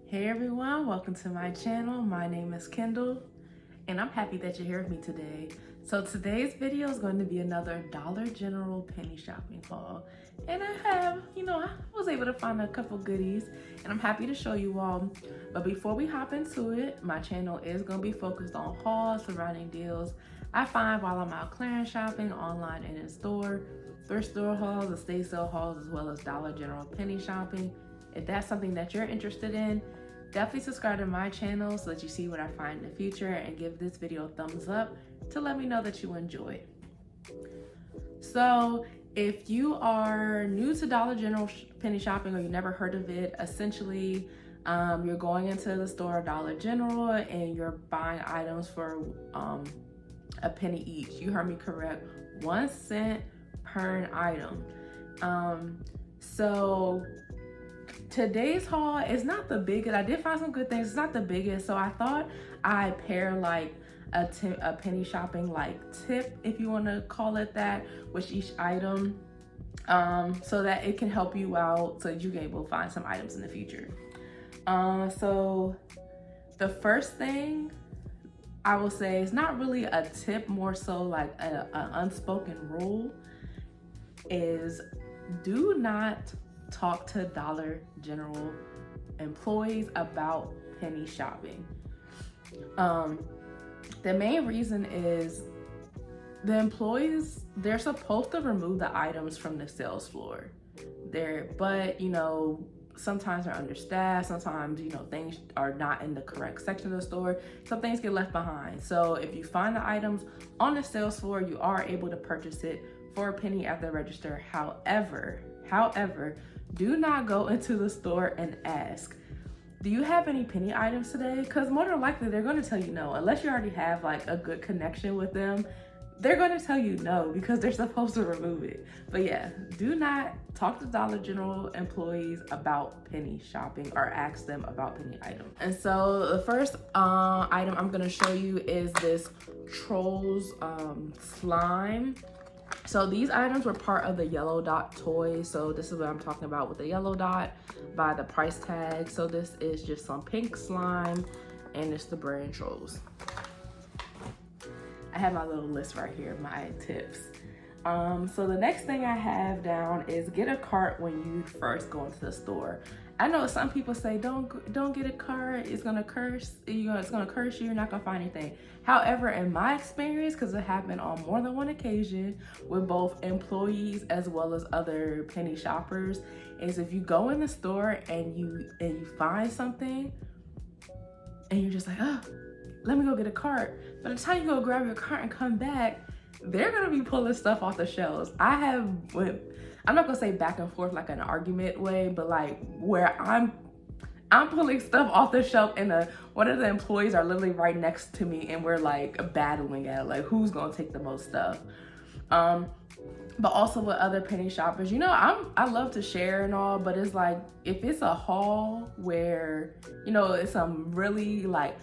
Hey everyone, welcome to my channel. My name is Kendall and I'm happy that you're here with me today. So today's video is going to be another Dollar General penny shopping haul. And I was able to find a couple goodies and I'm happy to show you all. But before we hop into it, my channel is going to be focused on hauls surrounding deals I find while I'm out clearance shopping online and in store, thrift store hauls, estate sale hauls, as well as Dollar General penny shopping. If that's something that you're interested in, definitely subscribe to my channel so that you see what I find in the future, and give this video a thumbs up to let me know that you enjoy. So if you are new to Dollar General penny shopping or you never heard of it, essentially you're going into the store Dollar General and you're buying items for a penny each. You heard me correct, 1 cent per item. So today's haul is not the biggest. I did find some good things. It's not the biggest, so I thought I'd pair like a penny shopping like tip, if you want to call it that, with each item, so that it can help you out so that you can able to find some items in the future. So the first thing I will say is not really a tip, more so like an unspoken rule, is do not talk to Dollar General employees about penny shopping. The main reason is the employees, they're supposed to remove the items from the sales floor. But sometimes they're understaffed, sometimes things are not in the correct section of the store, some things get left behind. So if you find the items on the sales floor, you are able to purchase it for a penny at the register. However, do not go into the store and ask, do you have any penny items today? Because more than likely they're going to tell you no. Unless you already have like a good connection with them, they're going to tell you no because they're supposed to remove it. But yeah, do not talk to Dollar General employees about penny shopping or ask them about penny items. And so the first item I'm going to show you is this Trolls slime. So these items were part of the Yellow Dot toy. So this is what I'm talking about with the Yellow Dot by the price tag. So this is just some pink slime and it's the brand Trolls. I have my little list right here, my tips. So the next thing I have down is get a cart when you first go into the store. I know some people say don't get a cart, it's gonna curse you, it's gonna curse you, you're not gonna find anything. However, in my experience, because it happened on more than one occasion with both employees as well as other penny shoppers, is if you go in the store and you find something and you're just like, oh, let me go get a cart. By the time you go grab your cart and come back, they're gonna be pulling stuff off the shelves. I'm not gonna say back and forth like an argument way, but like where I'm pulling stuff off the shelf and one of the employees are literally right next to me and we're like battling at like who's gonna take the most stuff. But also with other penny shoppers, I love to share and all, but it's like if it's a haul where it's some really like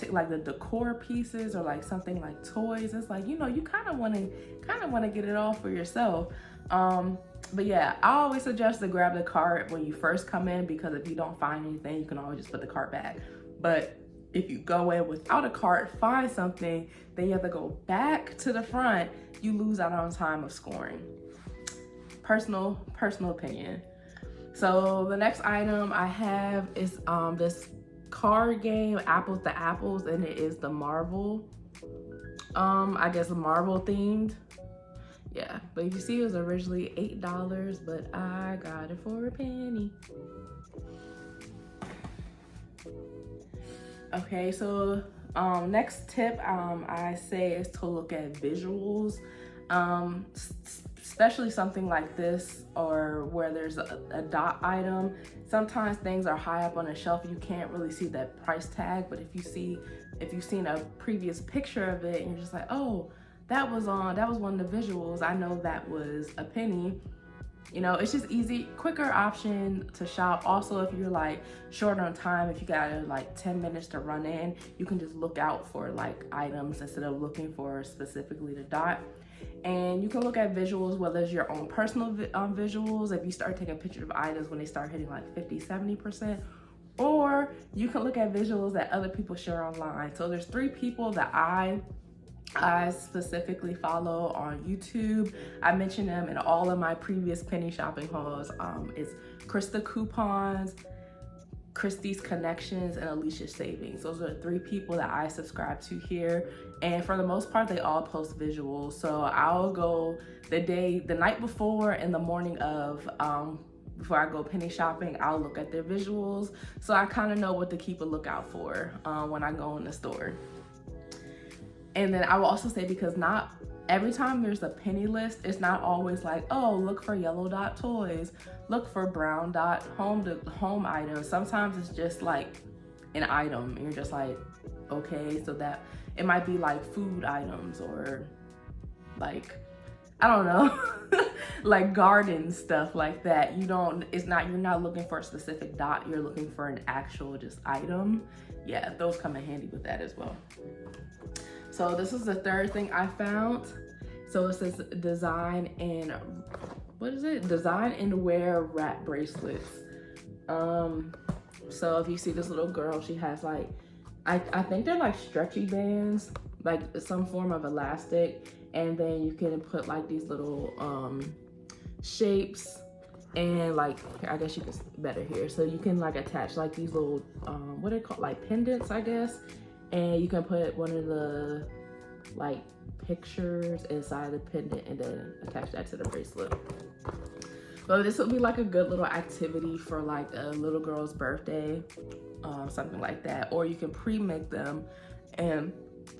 like the decor pieces or like something like toys, it's like you kind of want to get it all for yourself. But yeah, I always suggest to grab the cart when you first come in, because if you don't find anything, you can always just put the cart back. But if you go in without a cart, find something, then you have to go back to the front, you lose out on time of scoring. Personal opinion. So the next item I have is this card game, Apples to Apples, and it is the Marvel, I guess Marvel themed. Yeah, but if you see, it was originally $8, but I got it for a penny. Okay, so next tip I say is to look at visuals, especially something like this or where there's a dot item. Sometimes things are high up on the shelf, you can't really see that price tag, but if you've seen a previous picture of it and you're just like, oh, that was one of the visuals, I know that was a penny. It's just easy, quicker option to shop. Also, if you're like short on time, if you got like 10 minutes to run in, you can just look out for like items instead of looking for specifically the dot. And you can look at visuals, whether it's your own personal visuals, if you start taking pictures of items when they start hitting like 50-70%, or you can look at visuals that other people share online. So there's 3 people that I specifically follow on YouTube. I mentioned them in all of my previous penny shopping hauls. It's Krista Coupons, Christie's Connections, and Alicia Savings. Those are the 3 people that I subscribe to here. And for the most part, they all post visuals. So I'll go the night before and the morning of, before I go penny shopping, I'll look at their visuals. So I kind of know what to keep a lookout for when I go in the store. And then I will also say, because not every time there's a penny list, it's not always like, oh, look for yellow dot toys, look for brown dot home items. Sometimes it's just like an item and you're just like, okay, so that it might be like food items or like, I don't know, like garden stuff like that. You're not looking for a specific dot, you're looking for an actual just item. Yeah, those come in handy with that as well. So this is the 3rd thing I found. So it says design and wear wrap bracelets. So if you see this little girl, she has like, I think they're like stretchy bands, like some form of elastic. And then you can put like these little shapes and like, I guess you can better here. So you can like attach like these little, what are they called? Like pendants, I guess. And you can put one of the like pictures inside the pendant and then attach that to the bracelet. So this would be like a good little activity for like a little girl's birthday, something like that. Or you can pre-make them and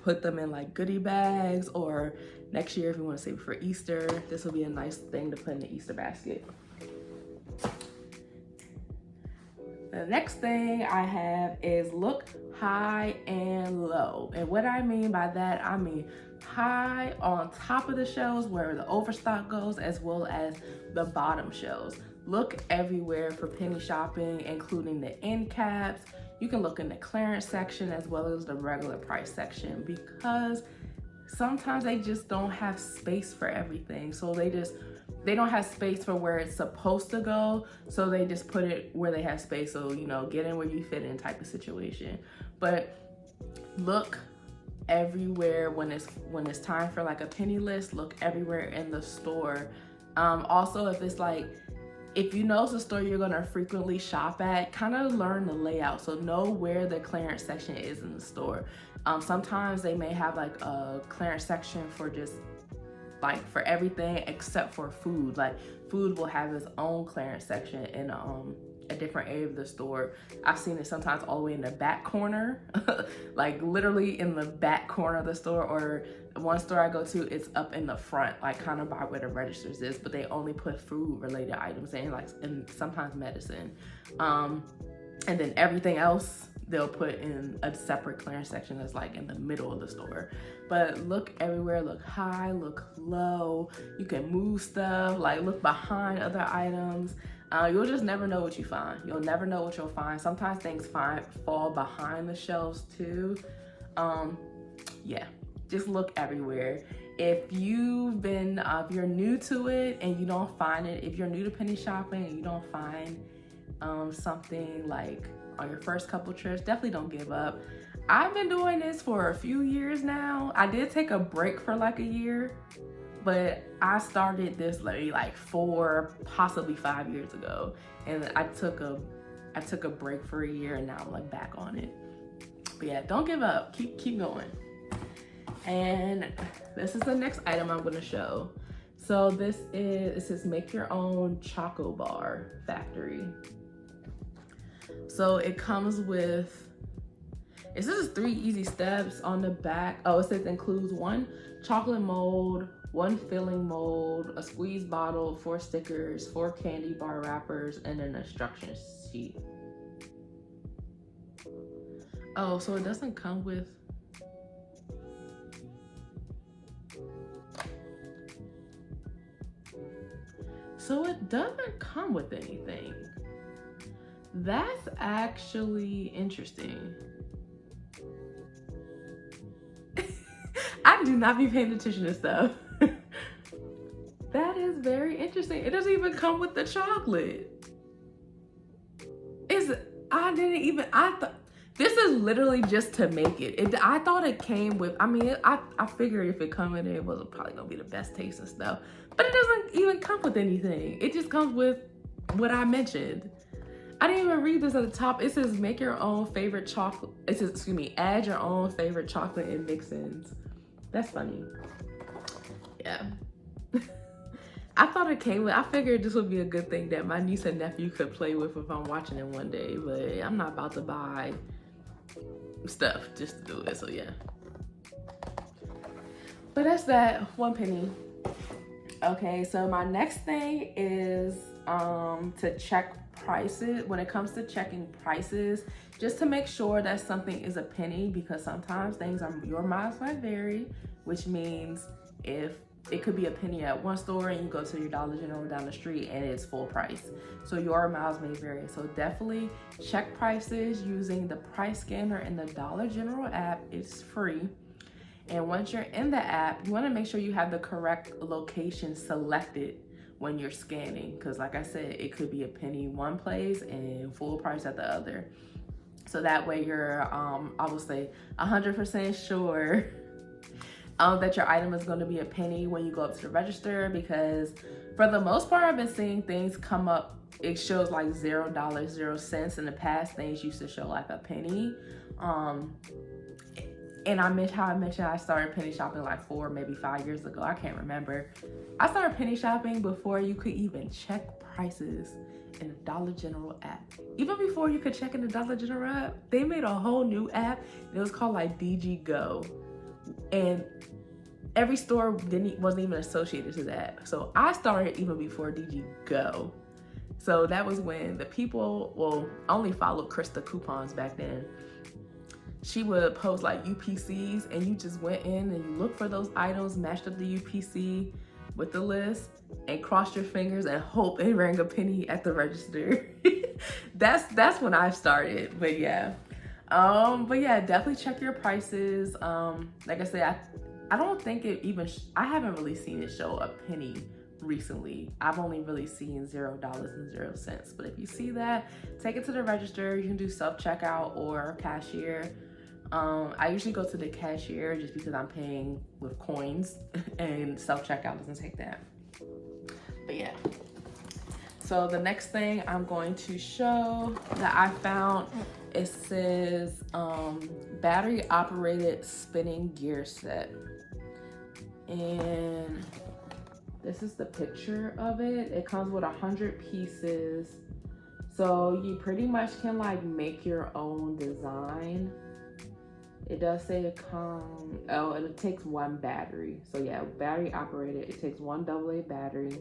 put them in like goodie bags, or next year if you want to save it for Easter, this will be a nice thing to put in the Easter basket. The next thing I have is look high and low. And what I mean by that, I mean high on top of the shelves where the overstock goes, as well as the bottom shelves. Look everywhere for penny shopping, including the end caps. You can look in the clearance section as well as the regular price section, because sometimes they just don't have space for everything. So they don't have space for where it's supposed to go, so they just put it where they have space. So, you know, get in where you fit in type of situation. But look everywhere when it's time for like a penny list. Look everywhere in the store. Also, if you know it's a store you're gonna frequently shop at, kind of learn the layout. So know where the clearance section is in the store. Sometimes they may have like a clearance section for just like for everything except for food. Like food will have its own clearance section in a different area of the store. I've seen it sometimes all the way in the back corner, like literally in the back corner of the store. Or one store I go to, it's up in the front, like kind of by where the registers is, but they only put food related items in, like, and sometimes medicine. And then everything else they'll put in a separate clearance section that's like in the middle of the store. But look everywhere, look high, look low. You can move stuff, like look behind other items. You'll just never know what you find. You'll never know what you'll find. Sometimes things fall behind the shelves too. Yeah, just look everywhere. If you're new to it and you don't find it, if you're new to penny shopping and you don't find something like on your first couple trips, definitely don't give up. I've been doing this for a few years now. I did take a break for like a year, but I started this like 4, possibly 5 years ago, and I took a break for a year, and now I'm like back on it. But yeah, don't give up. Keep going. And this is the next item I'm going to show. So it says make your own Choco Bar Factory. So it comes with, it says 3 easy steps on the back. Oh, it says includes 1 chocolate mold, 1 filling mold, a squeeze bottle, 4 stickers, 4 candy bar wrappers, and an instruction sheet. Oh, so it doesn't come with, so it doesn't come with anything. That's actually interesting. I do not be paying attention to stuff. That is very interesting. It doesn't even come with the chocolate. I didn't even, I thought, this is literally just to make it. I thought it came with, I mean, I figured if it come in it wasn't probably gonna be the best taste and stuff. But it doesn't even come with anything. It just comes with what I mentioned. I didn't even read this at the top. It says make your own favorite chocolate. It says, excuse me, add your own favorite chocolate and mix-ins. That's funny. Yeah. I thought it came with, I figured this would be a good thing that my niece and nephew could play with if I'm watching it one day, but I'm not about to buy stuff just to do it, so yeah. But that's that, 1 penny. Okay, so my next thing is to check prices. When it comes to checking prices, just to make sure that something is a penny, because sometimes things are, your miles might vary, which means if it could be a penny at one store and you go to your Dollar General down the street and it's full price. So your miles may vary. So definitely check prices using the price scanner in the Dollar General app. It's free. And once you're in the app, you want to make sure you have the correct location selected when you're scanning, because like I said, it could be a penny one place and full price at the other. So that way you're I would say 100% sure that your item is going to be a penny when you go up to the register, because for the most part I've been seeing things come up, it shows like $0, 0 cents. In the past, things used to show like a penny. And I mentioned I started penny shopping like 4, maybe 5 years ago. I can't remember. I started penny shopping before you could even check prices in the Dollar General app. Even before you could check in the Dollar General app, they made a whole new app. And it was called like DG Go. And every store wasn't even associated to that. So I started even before DG Go. So that was when the people, well, I only followed Krista Coupons back then. She would post like UPCs, and you just went in and you looked for those items, matched up the UPC with the list, and crossed your fingers and hope it rang a penny at the register. That's when I started, but yeah. Definitely check your prices. Like I said, I don't think it even, I haven't really seen it show a penny recently. I've only really seen $0 and 0 cents. But if you see that, take it to the register. You can do self-checkout or cashier. I usually go to the cashier just because I'm paying with coins and self-checkout doesn't take that. But yeah. So the next thing I'm going to show that I found, it says battery operated spinning gear set. And this is the picture of it. It comes with 100 pieces. So you pretty much can like make your own design. It does say it comes, oh, and it takes 1 battery. So yeah, battery operated, it takes 1 AA battery.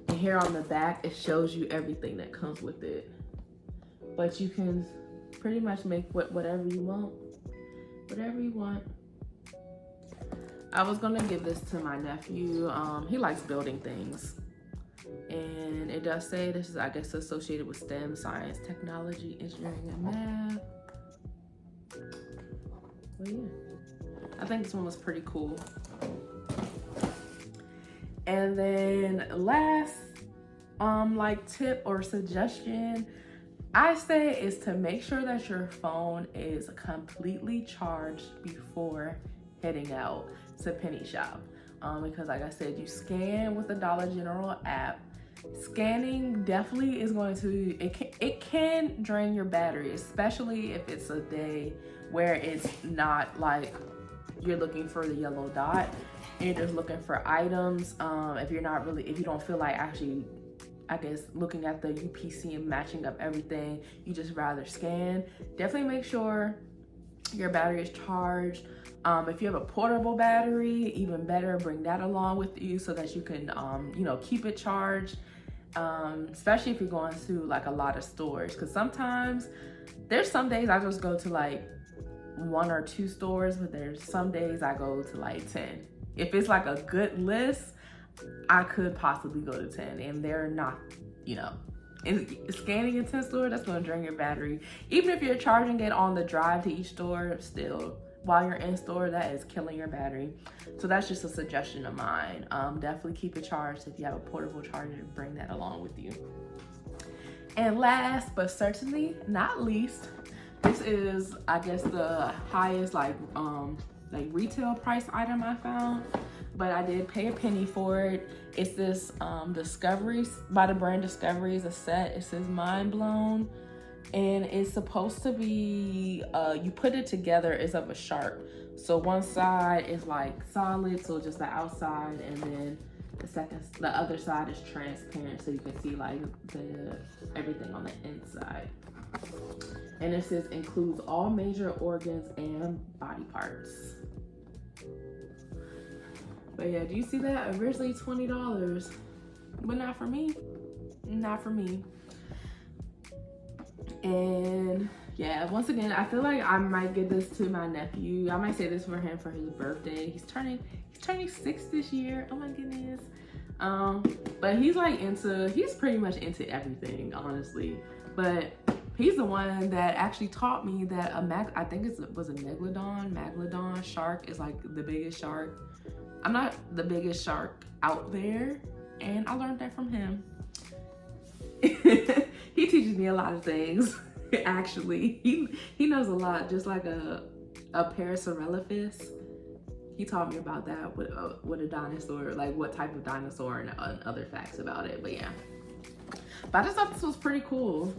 And here on the back, it shows you everything that comes with it. But you can pretty much make whatever you want. Whatever you want. I was gonna give this to my nephew. He likes building things. And it does say this is, I guess, associated with STEM, science, technology, engineering, and math. Well, yeah. I think this one was pretty cool. And then last, like tip or suggestion, I say is to make sure that your phone is completely charged before heading out to penny shop. Because like I said, you scan with the Dollar General app. Scanning definitely is going to, it can drain your battery, especially if it's a day where it's not like you're looking for the yellow dot and you're just looking for items. If you don't feel like actually, I guess, looking at the UPC and matching up everything, you just rather scan. Definitely make sure your battery is charged. If you have a portable battery, even better, bring that along with you so that you can, keep it charged. Especially if you're going to like a lot of stores, because sometimes there's some days I just go to like 1 or 2 stores, but there's some days I go to like 10. If it's like a good list, I could possibly go to 10, and they're not, scanning in 10 stores, that's going to drain your battery. Even if you're charging it on the drive to each store, still while you're in store, that is killing your battery. So that's just a suggestion of mine. Definitely keep it charged. If you have a portable charger, bring that along with you. And last but certainly not least, this is, I guess, the highest like retail price item I found, but I did pay a penny for it. It's this Discoveries, by the brand Discoveries, a set. It says Mind Blown, and it's supposed to be, you put it together, it's of a shark. So one side is like solid, so just the outside, and then the other side is transparent, so you can see like everything on the inside. And it says includes all major organs and body parts. But yeah, do you see that? Originally $20, but not for me. Not for me. And yeah, once again, I feel like I might give this to my nephew. I might say this for him for his birthday. He's turning 6 this year. Oh my goodness. But he's pretty much into everything, honestly. But he's the one that actually taught me that I think it was a Megalodon shark is like the biggest shark. I'm not the biggest shark out there, and I learned that from him. He teaches me a lot of things. Actually, he knows a lot, just like a Parasaurolophus. He taught me about that with a dinosaur, like what type of dinosaur and other facts about it. But yeah, but I just thought this was pretty cool.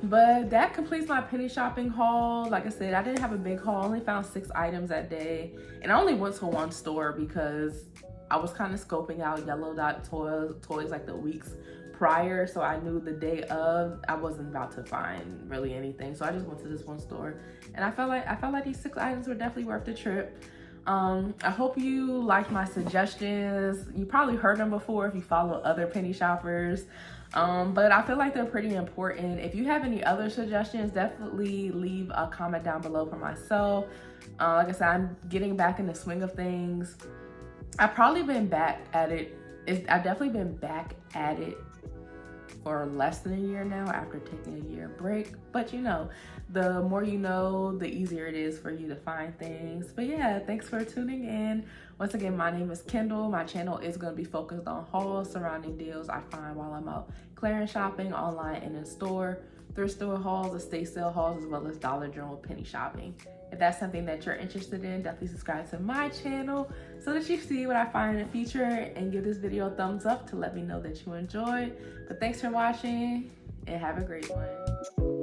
But that completes my penny shopping haul. Like I said, I didn't have a big haul. I only found 6 items that day, and I only went to one store because I was kind of scoping out Yellow Dot toys like the weeks prior, so I knew the day of I wasn't about to find really anything, so I just went to this one store, and I felt like these 6 items were definitely worth the trip. I hope you liked my suggestions. You probably heard them before if you follow other penny shoppers, but I feel like they're pretty important. If you have any other suggestions, definitely leave a comment down below for myself. Like I said, I'm getting back in the swing of things. I've probably been back at it. I've definitely been back at it for less than a year now after taking a year break. But you know, the more you know, the easier it is for you to find things. But yeah, thanks for tuning in. Once again, my name is Kendall. My channel is going to be focused on hauls surrounding deals I find while I'm out clearance shopping online and in store, thrift store hauls, estate sale hauls, as well as Dollar General penny shopping. If that's something that you're interested in, definitely subscribe to my channel so that you see what I find in the future, and give this video a thumbs up to let me know that you enjoyed. But thanks for watching, and have a great one.